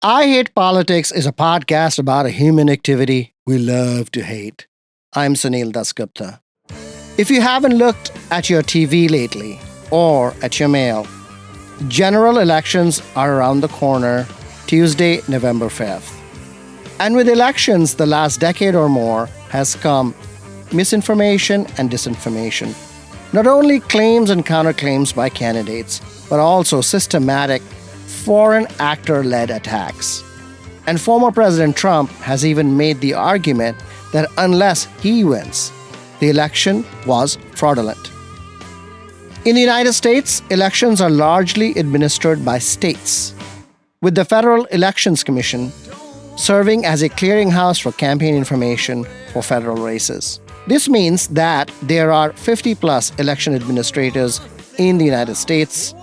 I Hate Politics is a podcast about a human activity we love to hate. I'm Sunil Dasgupta. If you haven't looked at your TV lately or at your mail, general elections are around the corner, Tuesday, November 5th. And with elections, the last decade or more has come misinformation and disinformation. Not only claims and counterclaims by candidates, but also systematic foreign actor-led attacks. And former President Trump has even made the argument that unless he wins, the election was fraudulent. In the United States, elections are largely administered by states, with the Federal Elections Commission serving as a clearinghouse for campaign information for federal races. This means that there are 50-plus election administrators in the United States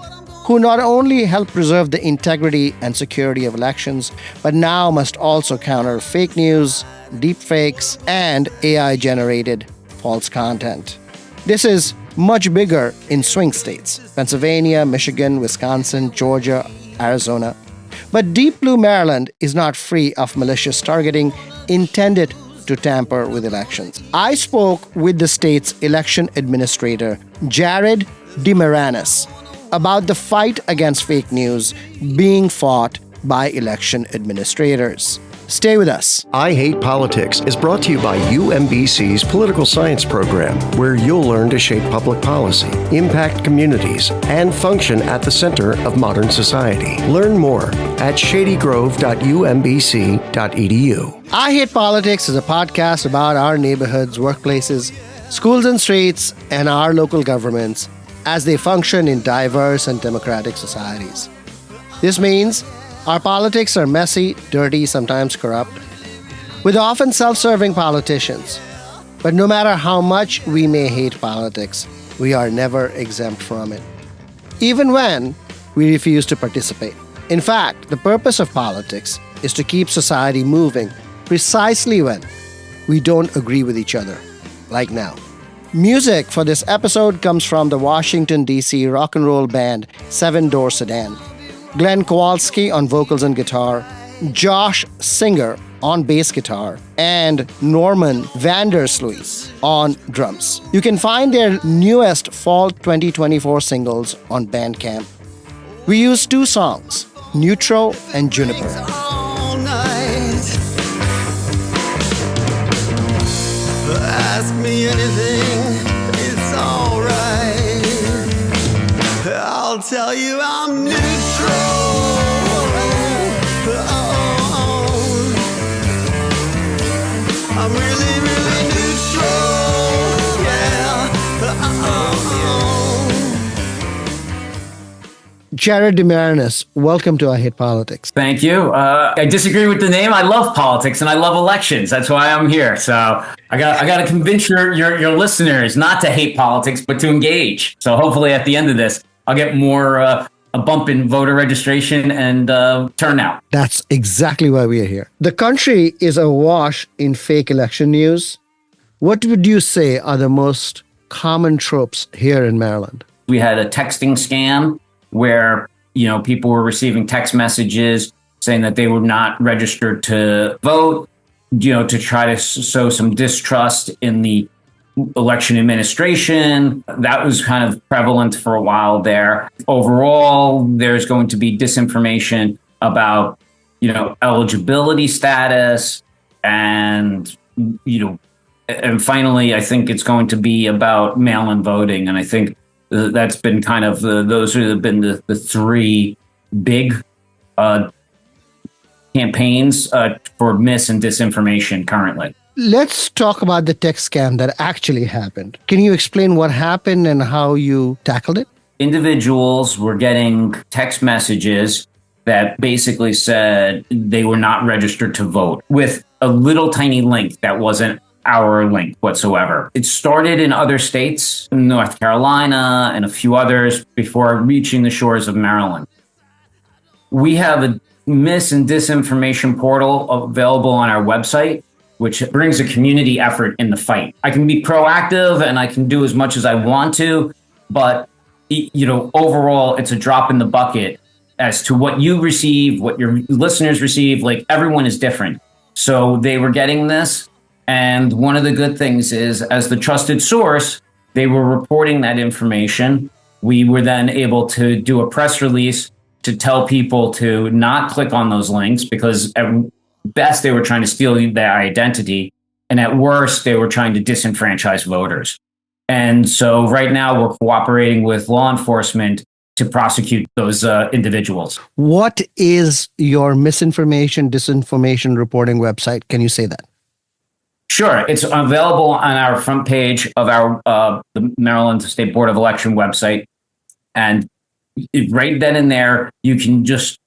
who not only help preserve the integrity and security of elections, but now must also counter fake news, deepfakes, and AI-generated false content. This is much bigger in swing states: Pennsylvania, Michigan, Wisconsin, Georgia, Arizona. But Deep Blue Maryland is not free of malicious targeting intended to tamper with elections. I spoke with the state's election administrator, Jared Demarinis, about the fight against fake news being fought by election administrators. Stay with us. I Hate Politics is brought to you by UMBC's Political Science Program, where you'll learn to shape public policy, impact communities, and function at the center of modern society. Learn more at shadygrove.umbc.edu. I Hate Politics is a podcast about our neighborhoods, workplaces, schools and streets, and our local governments as they function in diverse and democratic societies. This means our politics are messy, dirty, sometimes corrupt, with often self-serving politicians. But no matter how much we may hate politics, we are never exempt from it, even when we refuse to participate. In fact, the purpose of politics is to keep society moving precisely when we don't agree with each other, like now. Music for this episode comes from the Washington, D.C. rock and roll band Door Sedan. Glenn Kowalski on vocals and guitar, Josh Singer on bass guitar, and Norman Vandersluis on drums. You can find their newest fall 2024 singles on Bandcamp. We use two songs, Neutral and Juniper. Ask me anything, it's alright. I'll tell you I'm neutral. I'm really, really neutral. Yeah. Jared Demarinis, welcome to I Hate Politics. Thank you. I disagree with the name. I love politics and I love elections. That's why I'm here. So I got to convince your listeners not to hate politics, but to engage. So hopefully at the end of this, I'll get more a bump in voter registration and turnout. That's exactly why we are here. The country is awash in fake election news. What would you say are the most common tropes here in Maryland? We had a texting scam where, people were receiving text messages saying that they were not registered to vote, to try to sow some distrust in the election administration. That was kind of prevalent for a while there. Overall, there's going to be disinformation about, eligibility status and, and finally, I think it's going to be about mail-in voting. And I think that's been kind of those have been the three big campaigns for mis and disinformation currently. Let's talk about the text scam that actually happened. Can you explain what happened and how you tackled it? Individuals were getting text messages that basically said they were not registered to vote with a little tiny link that wasn't our link whatsoever. It started in other states, North Carolina and a few others, before reaching the shores of Maryland. We have a mis and disinformation portal available on our website, which brings a community effort in the fight. I can be proactive and I can do as much as I want to, but overall, it's a drop in the bucket as to what you receive, what your listeners receive. Like everyone is different. So they were getting this. And one of the good things is, as the trusted source, they were reporting that information. We were then able to do a press release to tell people to not click on those links, because at best they were trying to steal their identity, and at worst they were trying to disenfranchise voters. And so right now we're cooperating with law enforcement to prosecute those individuals. What is your misinformation, disinformation reporting website? Can you say that? Sure. It's available on our front page of our the Maryland State Board of Election website. And right then and there, you can just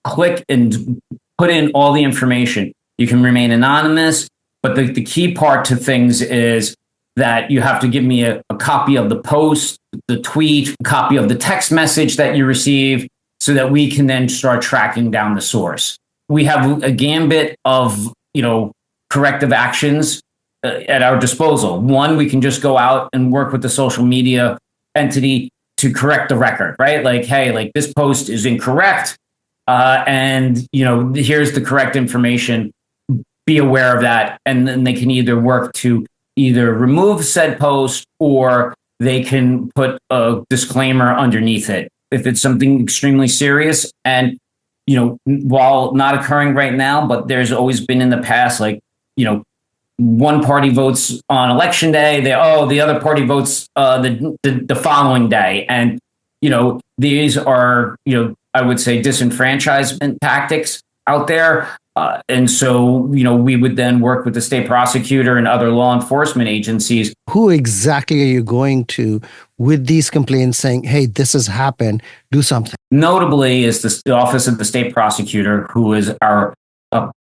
click and put in all the information. You can remain anonymous, but the key part to things is that you have to give me a copy of the post, the tweet, a copy of the text message that you receive, so that we can then start tracking down the source. We have a gambit of, corrective actions at our disposal. One, we can just go out and work with the social media entity to correct the record, right? Like, hey, like this post is incorrect. And, here's the correct information. Be aware of that. And then they can either work to either remove said post, or they can put a disclaimer underneath it if it's something extremely serious. And, while not occurring right now, but there's always been in the past, like, one party votes on election day, the other party votes the following day. And, these are, I would say disenfranchisement tactics out there. And so, we would then work with the state prosecutor and other law enforcement agencies. Who exactly are you going to with these complaints saying, hey, this has happened, do something? Notably is the Office of the State Prosecutor, who is our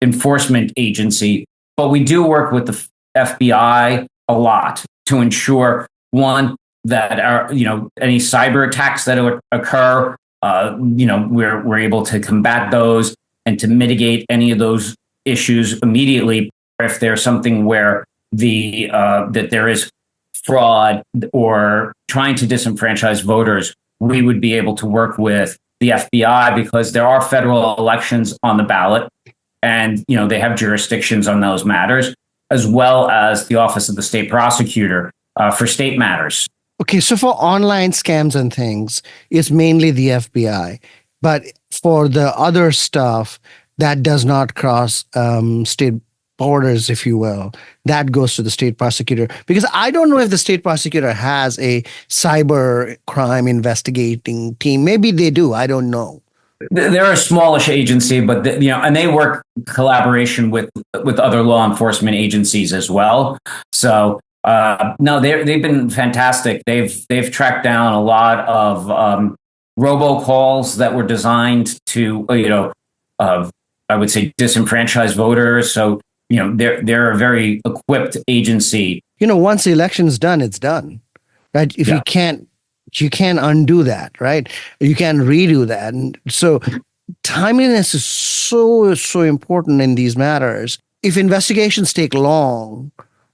enforcement agency. But we do work with the FBI a lot to ensure, one, that our, any cyber attacks that occur, we're able to combat those and to mitigate any of those issues immediately. If there's something where that there is fraud or trying to disenfranchise voters, we would be able to work with the FBI, because there are federal elections on the ballot. And, they have jurisdictions on those matters, as well as the Office of the State Prosecutor for state matters. Okay, so for online scams and things, it's mainly the FBI. But for the other stuff that does not cross state borders, if you will, that goes to the state prosecutor. Because I don't know if the state prosecutor has a cyber crime investigating team. Maybe they do. I don't know. They're a smallish agency, but and they work collaboration with other law enforcement agencies as well. So no, they've been fantastic. They've tracked down a lot of robocalls that were designed to I would say disenfranchise voters. So they're a very equipped agency. Once the election's done, it's done, right? If you can't undo that, right? You can't redo that. And so timeliness is so important in these matters. If investigations take long,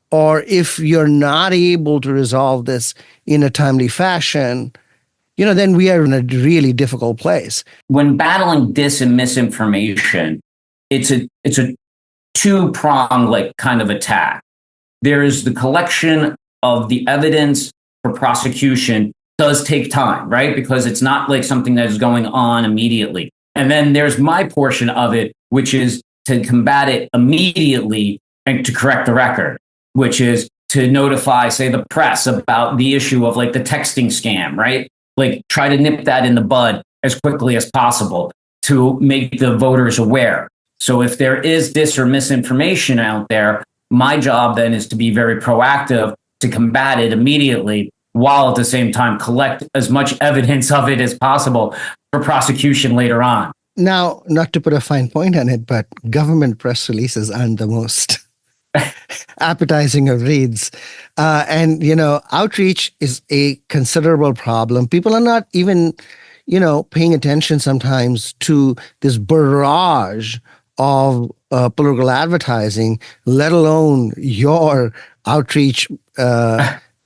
or if you're not able to resolve this in a timely fashion, then we are in a really difficult place. When battling dis and misinformation, it's a two-pronged kind of attack. There is the collection of the evidence for prosecution does take time, right? Because it's not like something that is going on immediately. And then there's my portion of it, which is to combat it immediately and to correct the record, which is to notify, say, the press about the issue of the texting scam, right? Like try to nip that in the bud as quickly as possible to make the voters aware. So if there is dis or misinformation out there, my job then is to be very proactive to combat it immediately, while at the same time collect as much evidence of it as possible for prosecution later on. Now, not to put a fine point on it, but government press releases aren't the most appetizing of reads. And outreach is a considerable problem. People are not even, paying attention sometimes to this barrage of political advertising, let alone your outreach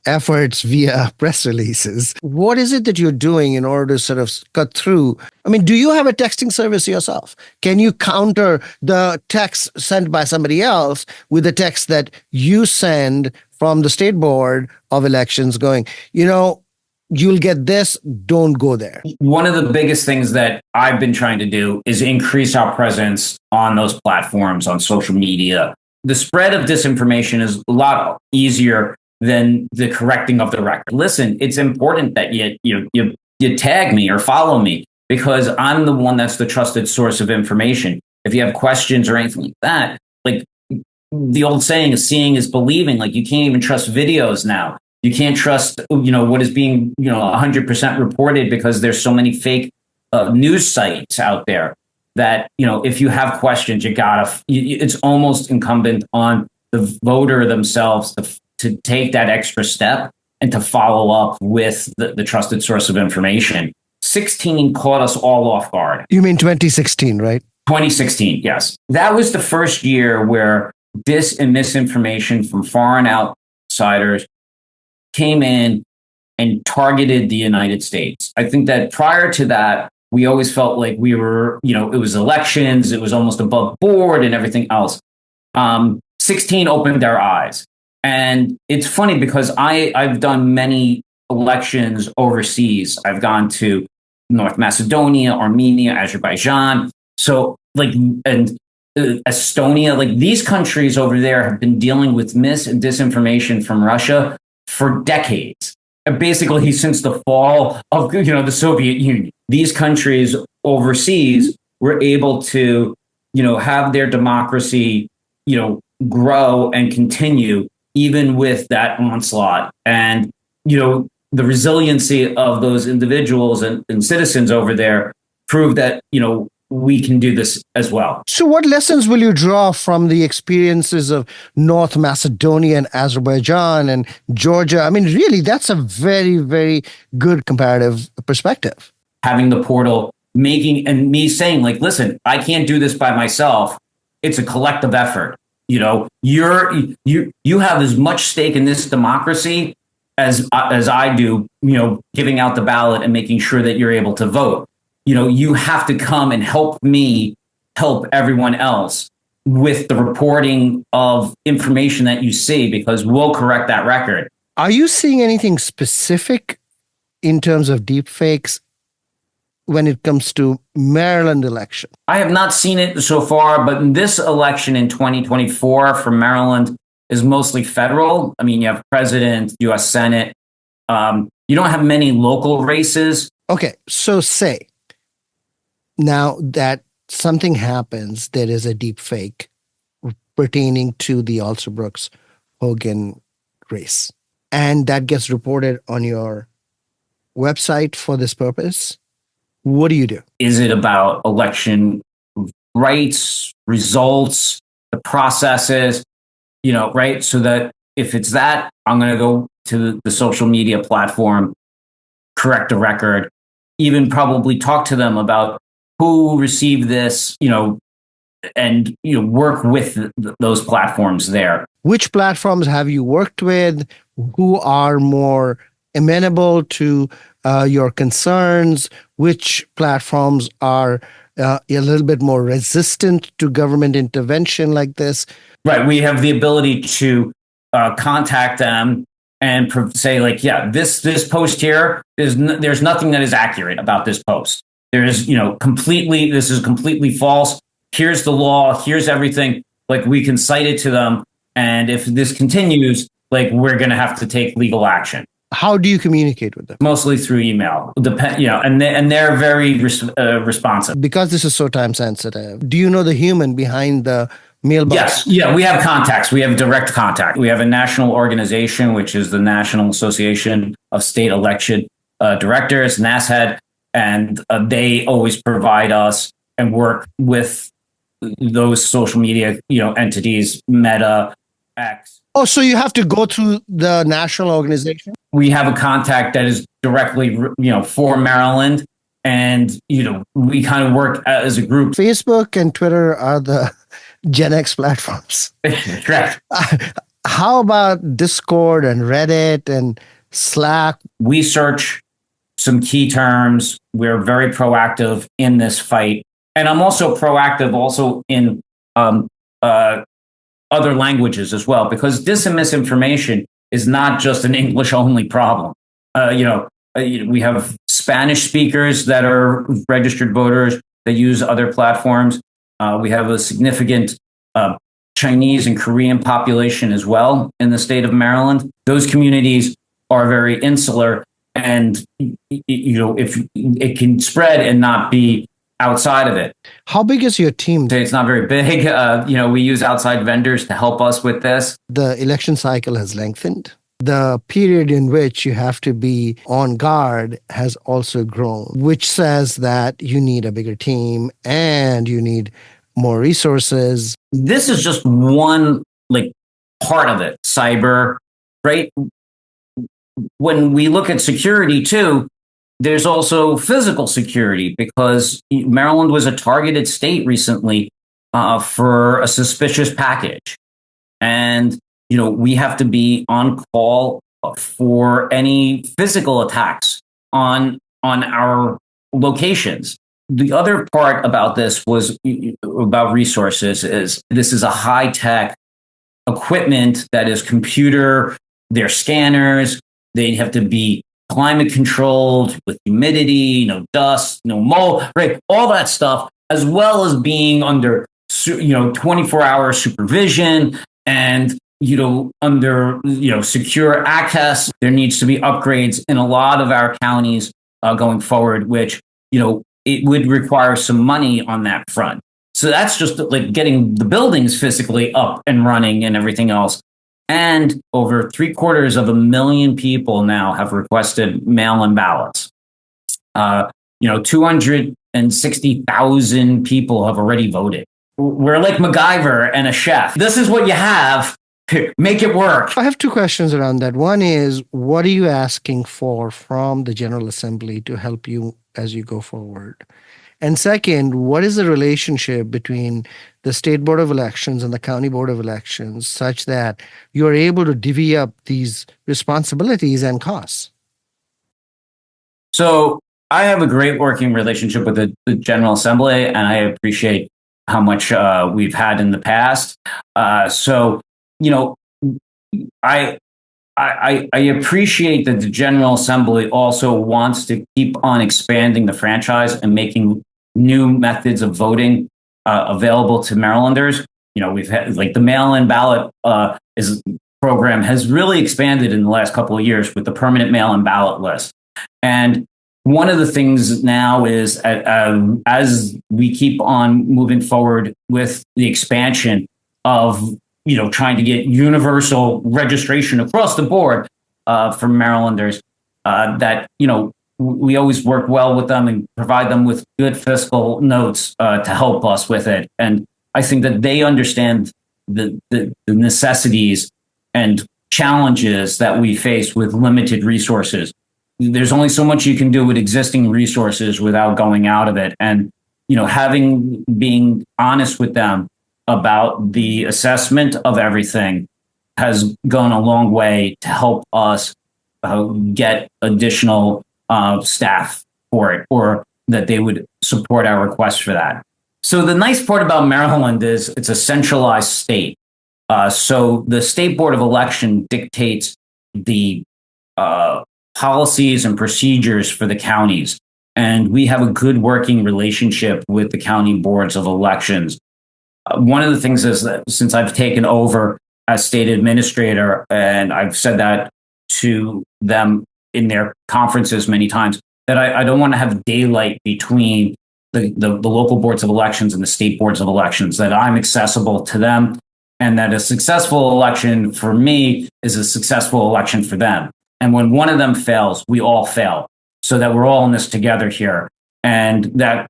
efforts via press releases. What is it that you're doing in order to sort of cut through? I mean, do you have a texting service yourself? Can you counter the text sent by somebody else with the text that you send from the state board of elections going, you'll get this, don't go there? One of the biggest things that I've been trying to do is increase our presence on those platforms, on social media. The spread of disinformation is a lot easier than the correcting of the record. Listen, it's important that you tag me or follow me, because I'm the one that's the trusted source of information. If you have questions or anything like that, like the old saying is seeing is believing. Like, you can't even trust videos now. You can't trust, what is being, 100% reported, because there's so many fake news sites out there that, if you have questions, it's almost incumbent on the voter themselves to take that extra step and to follow up with the trusted source of information. 2016 caught us all off guard. You mean 2016, right? 2016, yes. That was the first year where dis and misinformation from foreign outsiders came in and targeted the United States. I think that prior to that, we always felt like we were, it was elections, it was almost above board and everything else. 16 opened our eyes. And it's funny because I've done many elections overseas. I've gone to North Macedonia, Armenia, Azerbaijan. So and Estonia, these countries over there have been dealing with mis and disinformation from Russia for decades. Basically, since the fall of the Soviet Union, these countries overseas were able to have their democracy grow and continue even with that onslaught. And the resiliency of those individuals and citizens over there proved that we can do this as well. So what lessons will you draw from the experiences of North Macedonia and Azerbaijan and Georgia? I mean, really, that's a very, very good comparative perspective. Having the portal, and me saying, listen, I can't do this by myself. It's a collective effort. You have as much stake in this democracy as I do, giving out the ballot and making sure that you're able to vote. You have to come and help me help everyone else with the reporting of information that you see, because we'll correct that record. Are you seeing anything specific in terms of deepfakes when it comes to Maryland election? I have not seen it so far, but this election in 2024 for Maryland is mostly federal. I mean, you have president, U.S. Senate. You don't have many local races. Okay, so say now that something happens, there is a deep fake pertaining to the Alsobrooks-Hogan race, and that gets reported on your website for this purpose. What do you do? Is it about election rights, results, the processes, right? So that if it's that, I'm going to go to the social media platform, correct the record, even probably talk to them about who received this, and work with those platforms there. Which platforms have you worked with? Who are more amenable to your concerns? Which platforms are a little bit more resistant to government intervention like this? Right. We have the ability to contact them and say, this post here there's nothing that is accurate about this post. There's, this is completely false. Here's the law. Here's everything. We can cite it to them. And if this continues, we're going to have to take legal action. How do you communicate with them? Mostly through email. And they're very responsive. Because this is so time sensitive, do you know the human behind the mailbox? Yes. Yeah, we have contacts. We have direct contact. We have a national organization, which is the National Association of State Election Directors, NASHED, and they always provide us and work with those social media, entities, Meta, X. Oh, so you have to go through the national organization? We have a contact that is directly, for Maryland. And, we kind of work as a group. Facebook and Twitter are the Gen X platforms. Correct. How about Discord and Reddit and Slack? We search some key terms. We're very proactive in this fight. And I'm also proactive also in um, uh, other languages as well, because dis and misinformation is not just an English only problem. We have Spanish speakers that are registered voters that use other platforms. We have a significant Chinese and Korean population as well in the state of Maryland. Those communities are very insular, and if it can spread and not be outside of it. How big is your team? It's not very big. We use outside vendors to help us with this. The election cycle has lengthened. The period in which you have to be on guard has also grown, which says that you need a bigger team and you need more resources. This is just one part of it, cyber, right? When we look at security too, there's also physical security, because Maryland was a targeted state recently for a suspicious package. And, we have to be on call for any physical attacks on our locations. The other part about this was about resources. Is this is a high tech equipment that is computer, they're scanners, they have to be climate controlled with humidity, no dust, no mold, right? All that stuff, as well as being under 24-hour supervision and under secure access. There needs to be upgrades in a lot of our counties going forward, which it would require some money on that front. So that's just getting the buildings physically up and running and everything else. And over 750,000 people now have requested mail-in ballots. 260,000 people have already voted. We're like MacGyver and a chef. This is what you have. Make it work. I have two questions around that. One is, what are you asking for from the General Assembly to help you as you go forward? And second, what is the relationship between the State Board of Elections and the County Board of Elections such that you are able to divvy up these responsibilities and costs? So I have a great working relationship with the General Assembly, and I appreciate how much we've had in the past. I appreciate that the General Assembly also wants to keep on expanding the franchise and making new methods of voting available to Marylanders. We've had the mail-in ballot program has really expanded in the last couple of years with the permanent mail-in ballot list. And one of the things now is as we keep on moving forward with the expansion of trying to get universal registration across the board for Marylanders, that we always work well with them and provide them with good fiscal notes to help us with it. And I think that they understand the necessities and challenges that we face with limited resources. There's only so much you can do with existing resources without going out of it. And being honest with them about the assessment of everything has gone a long way to help us get additional staff for it, or that they would support our request for that. So the nice part about Maryland is it's a centralized state. So the State Board of Election dictates the policies and procedures for the counties. And we have a good working relationship with the county boards of elections. One of the things is that since I've taken over as state administrator, and I've said that to them in their conferences many times, that I don't want to have daylight between the local boards of elections and the state boards of elections, that I'm accessible to them, and that a successful election for me is a successful election for them. And when one of them fails, we all fail, so that we're all in this together here. And that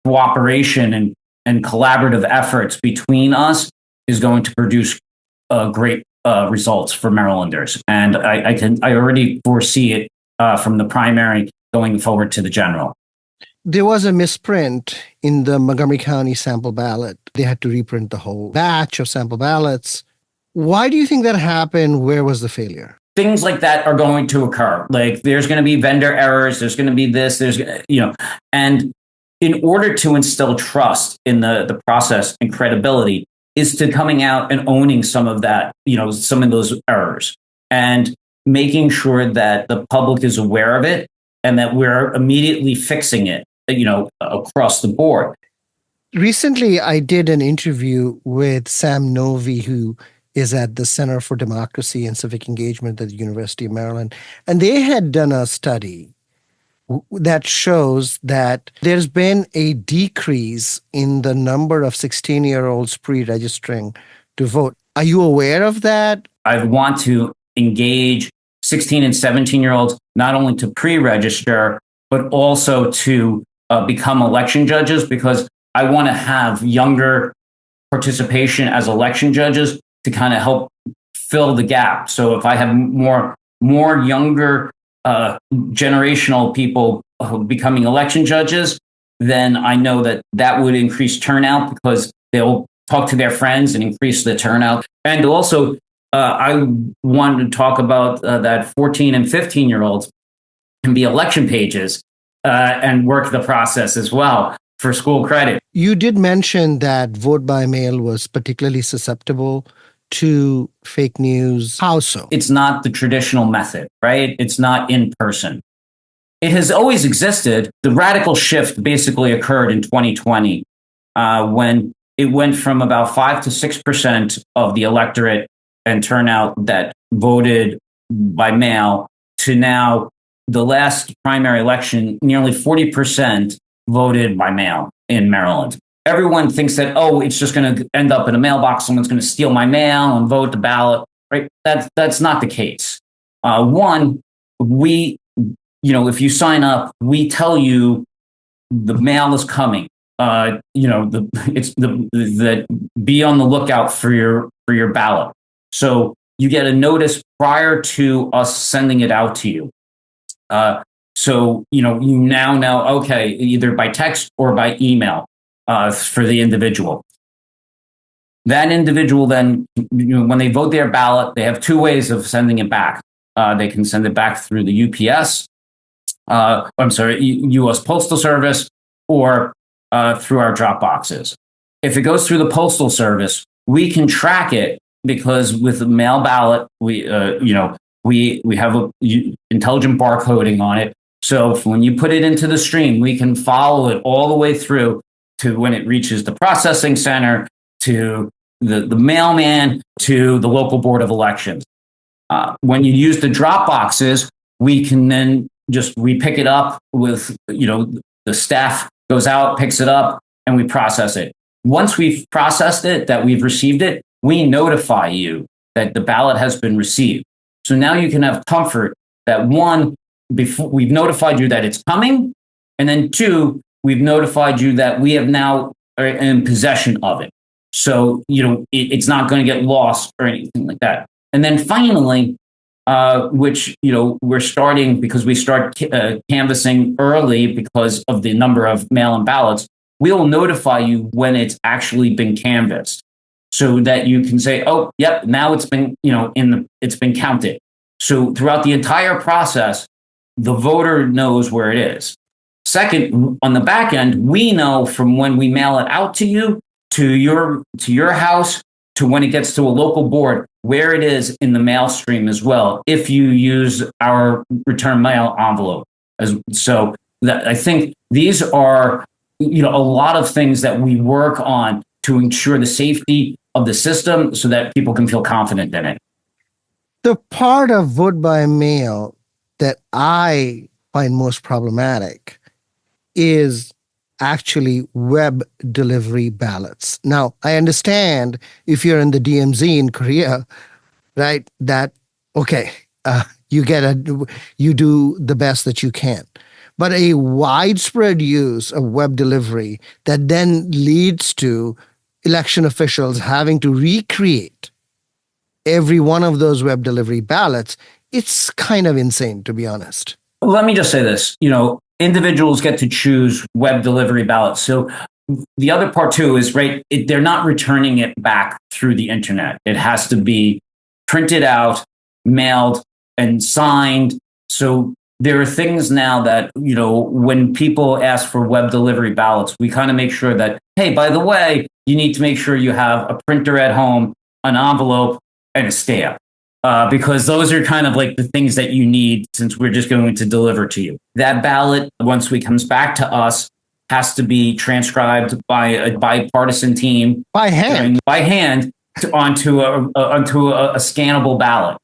cooperation and collaborative efforts between us is going to produce great results for Marylanders. And I already foresee it from the primary going forward to the general. There was a misprint in the Montgomery County sample ballot. They had to reprint the whole batch of sample ballots. Why do you think that happened? Where was the failure? Things like that are going to occur. Like there's going to be vendor errors. There's going to be this. And in order to instill trust in the process and credibility, is to coming out and owning some of that, some of those errors, and making sure that the public is aware of it and that we're immediately fixing it, across the board. Recently, I did an interview with Sam Novi, who is at the Center for Democracy and Civic Engagement at the University of Maryland. And they had done a study that shows that there's been a decrease in the number of 16-year-olds pre-registering to vote. Are you aware of that? I want to engage 16 and 17-year-olds not only to pre-register, but also to become election judges, because I want to have younger participation as election judges to kind of help fill the gap. So if I have more younger generational people becoming election judges, then I know that would increase turnout because they'll talk to their friends and increase the turnout. And also, I wanted to talk about that 14 and 15-year-olds can be election pages and work the process as well for school credit. You did mention that vote by mail was particularly susceptible to fake news. How so? It's not the traditional method, right? It's not in person. It has always existed. The radical shift basically occurred in 2020 when it went from about 5 to 6% of the electorate and turnout that voted by mail to now the last primary election, nearly 40% voted by mail in Maryland. Everyone thinks that, it's just going to end up in a mailbox. Someone's going to steal my mail and vote the ballot, right? That's not the case. One, if you sign up, we tell you the mail is coming. Be on the lookout for your ballot. So you get a notice prior to us sending it out to you. So you now know, okay, either by text or by email. For the individual. That individual then, when they vote their ballot, they have two ways of sending it back. They can send it back through the UPS, U.S. Postal Service, or through our drop boxes. If it goes through the Postal Service, we can track it because with the mail ballot, we have intelligent barcoding on it. So when you put it into the stream, we can follow it all the way through to when it reaches the processing center, to the mailman, to the local board of elections. When you use the drop boxes, we can then we pick it up with, the staff goes out, picks it up, and we process it. Once we've processed it, that we've received it, we notify you that the ballot has been received. So now you can have comfort that one, before we've notified you that it's coming, and then two, we've notified you that we have now are in possession of it. So, it's not going to get lost or anything like that. And then finally, which, we're starting because we start canvassing early because of the number of mail-in ballots, we'll notify you when it's actually been canvassed so that you can say, oh, yep, now it's been, it's been counted. So throughout the entire process, the voter knows where it is. Second, on the back end, we know from when we mail it out to you, to your house, to when it gets to a local board, where it is in the mail stream as well, if you use our return mail envelope. So I think these are, a lot of things that we work on to ensure the safety of the system so that people can feel confident in it. The part of vote by mail that I find most problematic is actually web delivery ballots. Now, I understand if you're in the DMZ in Korea, right, that, okay, you do the best that you can. But a widespread use of web delivery that then leads to election officials having to recreate every one of those web delivery ballots, it's kind of insane, to be honest. Let me just say this, individuals get to choose web delivery ballots. So the other part too is, right, they're not returning it back through the internet. It has to be printed out, mailed, and signed. So there are things now that, when people ask for web delivery ballots, we kind of make sure that, hey, by the way, you need to make sure you have a printer at home, an envelope, and a stamp. Because those are kind of like the things that you need, since we're just going to deliver to you. That ballot, once it comes back to us, has to be transcribed by a bipartisan team By hand. onto a scannable ballot.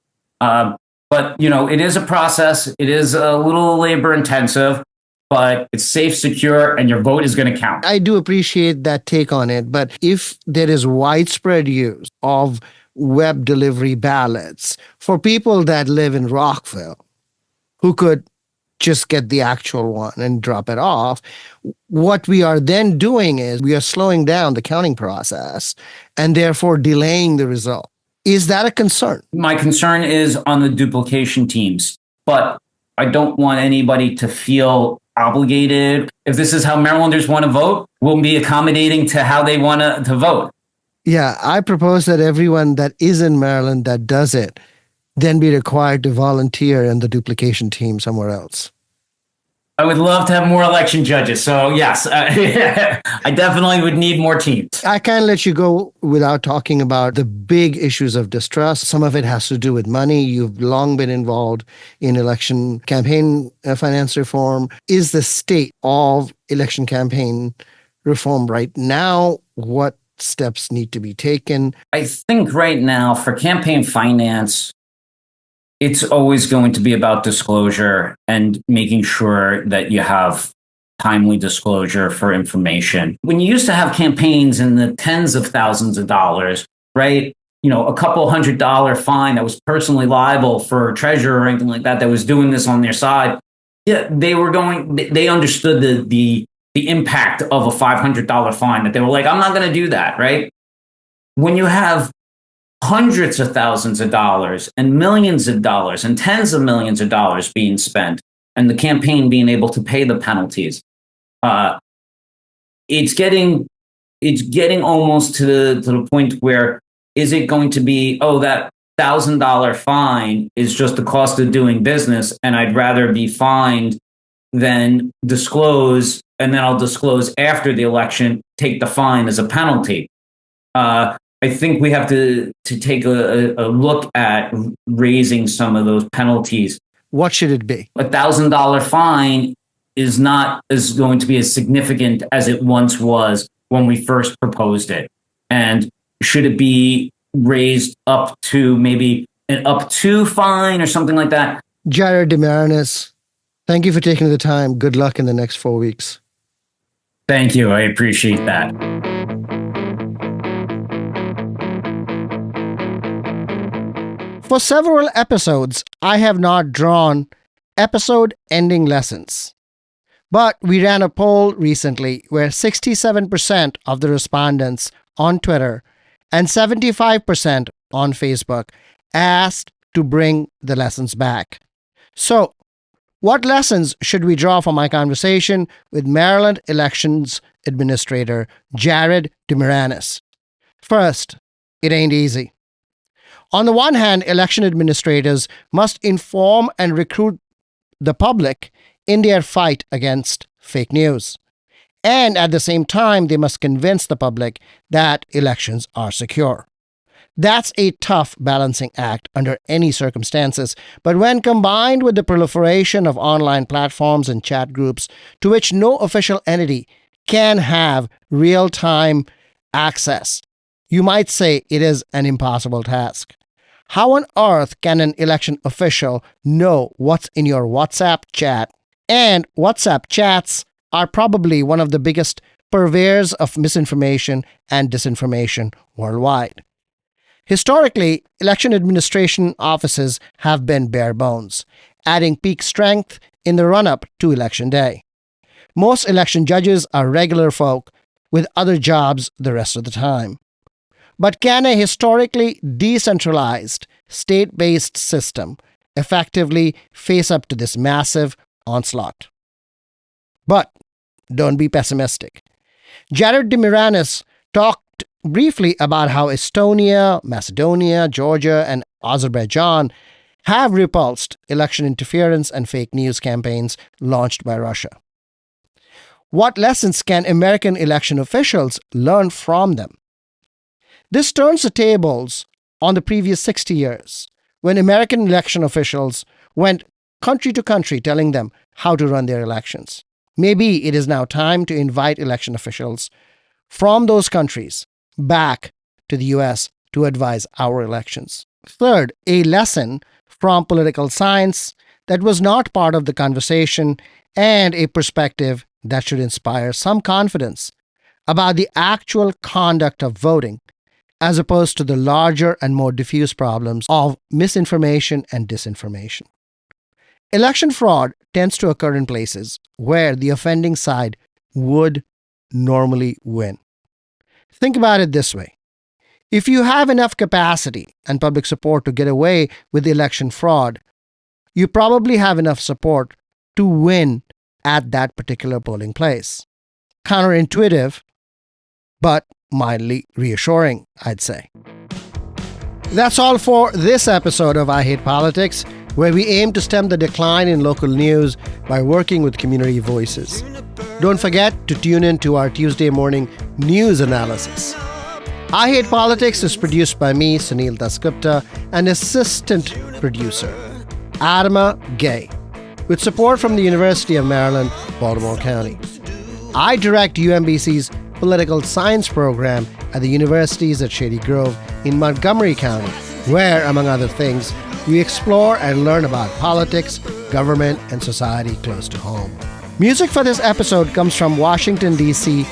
But it is a process. It is a little labor intensive, but it's safe, secure, and your vote is going to count. I do appreciate that take on it, but if there is widespread use of web delivery ballots for people that live in Rockville who could just get the actual one and drop it off, what we are then doing is we are slowing down the counting process and therefore delaying the result. Is that a concern? My concern is on the duplication teams, but I don't want anybody to feel obligated. If this is how Marylanders want to vote, we'll be accommodating to how they want to vote. Yeah, I propose that everyone that is in Maryland that does it then be required to volunteer in the duplication team somewhere else. I would love to have more election judges. So yes, I definitely would need more teams. I can't let you go without talking about the big issues of distrust. Some of it has to do with money. You've long been involved in election campaign finance reform. Is the state of election campaign reform right now? What steps need to be taken? I think right now for campaign finance, it's always going to be about disclosure and making sure that you have timely disclosure for information. When you used to have campaigns in the tens of thousands of dollars, right? A couple $100 fine that was personally liable for a treasurer or anything like that was doing this on their side. Yeah, they understood the impact of a $500 fine, that they were like, I'm not going to do that, right? When you have hundreds of thousands of dollars and millions of dollars and tens of millions of dollars being spent, and the campaign being able to pay the penalties, it's getting almost to the point where, is it going to be, that $1,000 fine is just the cost of doing business, and I'd rather be fined than disclose, and then I'll disclose after the election, take the fine as a penalty. I think we have to take a look at raising some of those penalties. What should it be? $1,000 fine is not going to be as significant as it once was when we first proposed it. And should it be raised up to maybe an up to fine or something like that? Jared Demarinis, thank you for taking the time. Good luck in the next 4 weeks. Thank you. I appreciate that. For several episodes, I have not drawn episode-ending lessons. But we ran a poll recently where 67% of the respondents on Twitter and 75% on Facebook asked to bring the lessons back. So, what lessons should we draw from my conversation with Maryland Elections Administrator Jared Demarinis? First, it ain't easy. On the one hand, election administrators must inform and recruit the public in their fight against fake news. And at the same time, they must convince the public that elections are secure. That's a tough balancing act under any circumstances, but when combined with the proliferation of online platforms and chat groups to which no official entity can have real-time access, you might say it is an impossible task. How on earth can an election official know what's in your WhatsApp chat? And WhatsApp chats are probably one of the biggest purveyors of misinformation and disinformation worldwide. Historically, election administration offices have been bare bones, adding peak strength in the run-up to Election Day. Most election judges are regular folk with other jobs the rest of the time. But can a historically decentralized, state-based system effectively face up to this massive onslaught? But don't be pessimistic. Jared Demarinis talked briefly about how Estonia, Macedonia, Georgia, and Azerbaijan have repulsed election interference and fake news campaigns launched by Russia. What lessons can American election officials learn from them? This turns the tables on the previous 60 years, when American election officials went country to country telling them how to run their elections. Maybe it is now time to invite election officials from those countries back to the US to advise our elections. Third, a lesson from political science that was not part of the conversation and a perspective that should inspire some confidence about the actual conduct of voting as opposed to the larger and more diffuse problems of misinformation and disinformation. Election fraud tends to occur in places where the offending side would normally win. Think about it this way. If you have enough capacity and public support to get away with election fraud, you probably have enough support to win at that particular polling place. Counterintuitive, but mildly reassuring, I'd say. That's all for this episode of I Hate Politics, where we aim to stem the decline in local news by working with community voices. Don't forget to tune in to our Tuesday morning news analysis. I Hate Politics is produced by me, Sunil Dasgupta, and assistant producer, Adama Gay, with support from the University of Maryland, Baltimore County. I direct UMBC's political science program at the universities at Shady Grove in Montgomery County, where, among other things, we explore and learn about politics, government, and society close to home. Music for this episode comes from Washington, D.C.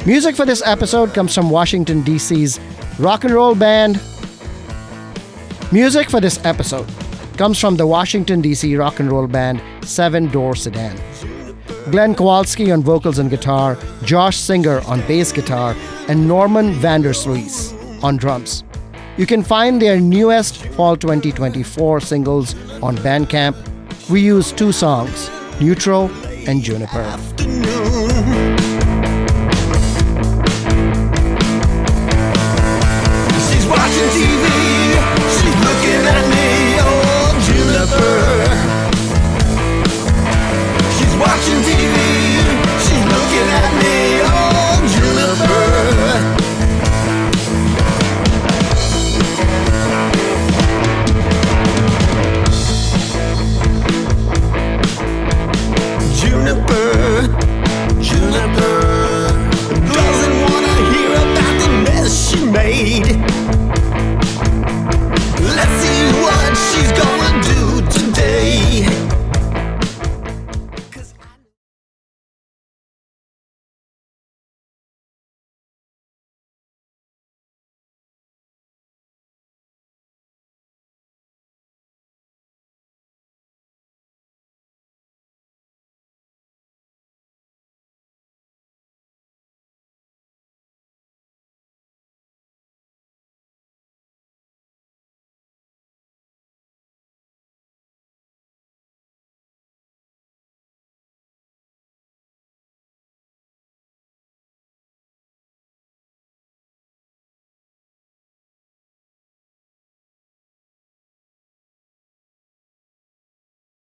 Music for this episode comes from Washington, D.C.'s rock and roll band. Music for this episode comes from the Washington, D.C. rock and roll band 7 Door Sedan. Glenn Kowalski on vocals and guitar, Josh Singer on bass guitar, and Norman Vandersluis on drums. You can find their newest Fall 2024 singles on Bandcamp. We use 2 songs, Neutral and Juniper. Afternoon.